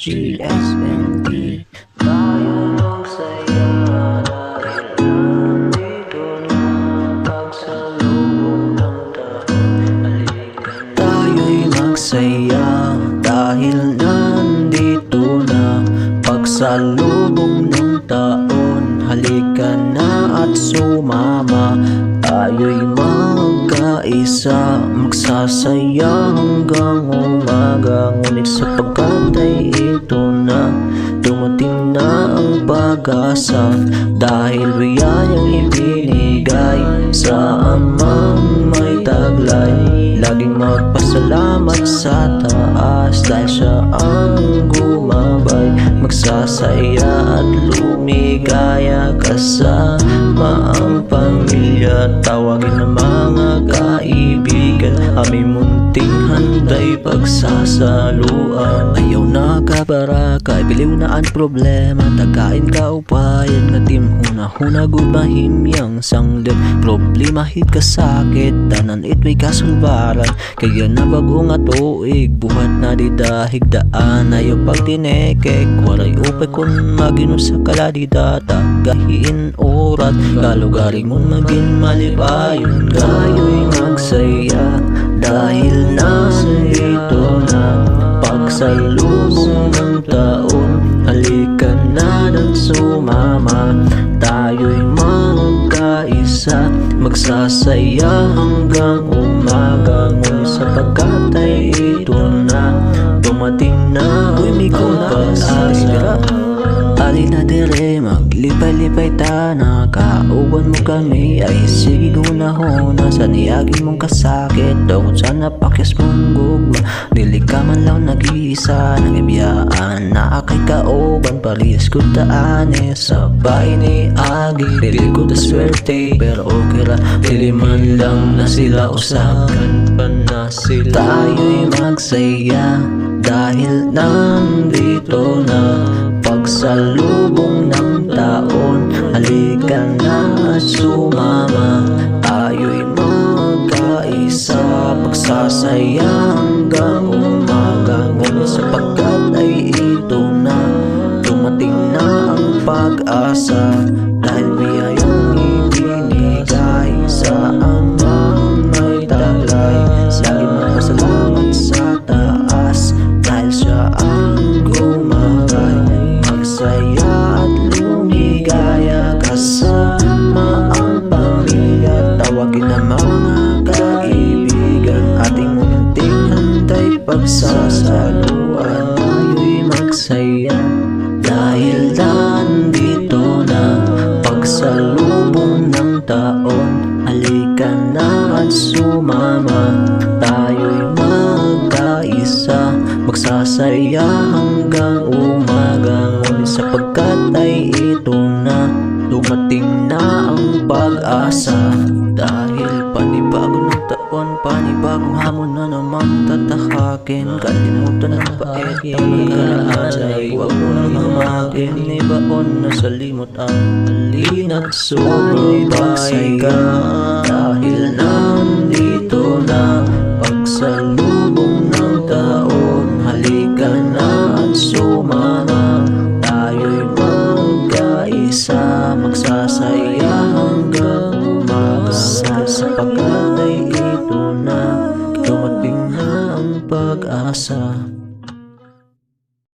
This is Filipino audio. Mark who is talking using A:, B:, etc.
A: GSMT. Tayo magsaya dahil nandito na pagsalubong ng taon. Halika na. Tayo'y magsaya dahil nandito na pagsalubong ng taon. Halika na at sumama, tayo'y magkaisa, magsasaya hanggang umaga. Ngunit sapagkat ay ito na, dumating na ang pag-asa, dahil biyayang ibinigay sa Amang may taglay. Laging magpasalamat sa taas, dahil siya ang gumabay. Magsasaya at lumigaya kasama ang pamilya. Tawagin ng mga kaibigan, aming munting handay pagsasaluan. Ayaw na kabaraka, ibiliw na ang problema. Tagain ka upayan nga tim huna-huna gubahimyang sanglip. Problema hit kasakit, tanan itway kasulbaran. Kaya na bago nga tuig, buhat na di dahigdaan. Ayaw pagtinekek, waray upay kun maginom sa kaladidata. Gahiin orat, kalugaring mo maging malibayon. Tayo'y magsaya dahil nandito na pagsalubong ng taon. Halika na at sumama, tayo'y magkaisa, magsasaya hanggang umaga. Ngunit sapagkat ay ito na, dumating na ang pag-asa. Ali na dire, maglipay-lipay ta na kauban mo kami. Ay sige huna-huna sa niyagin mong kasakit. Daw kung saan napakyas mong gugma, dili ka man lang nag-iisa. Nangibiyaan na akay kauban, parehas ko taane. Sabay ni Agi, dili ko ta swerte, pero okay ra, dili man lang na sila usakan pa na sila. Tayo'y magsaya dahil nandito na pagsalubong ng taon. Halika na at sumama, tayo'y magkaisa, pagsasaya hanggang umaga. Ngunit sapagkat ay ito na, dumating na ang pag-asa, dahil biyayang ibinigay sa Amang may taglay. Laging magpasalamat sa taas, dahil siya ang gumabay. Magsaya at lumigaya kasama ang pamilya. Tawagin ang mga kaibigan, ating munting hantay pagsasaluan. Tayo'y magsaya dahil nandito na pagsalubong ng taon. Halika na at sumama, tayo'y magkaisa, magsasaya hanggang umaga. Ngunit sapagkat ay ito na, dumating na ang pag-asa, dahil panibago ng taon, panibagong hamon na naman tatahakin. Kalimutan ang pait ang nagkalaan, huwag mo nang hamakin. Ibaon na sa limot ang alin at sumabay ka, dahil nandito na pagsalubong ng taon. Halika na at sumama, tayo'y magkaisa, magsasaya hanggang umaga. Sapagkat ay ito na, dumating na ang pag-asa.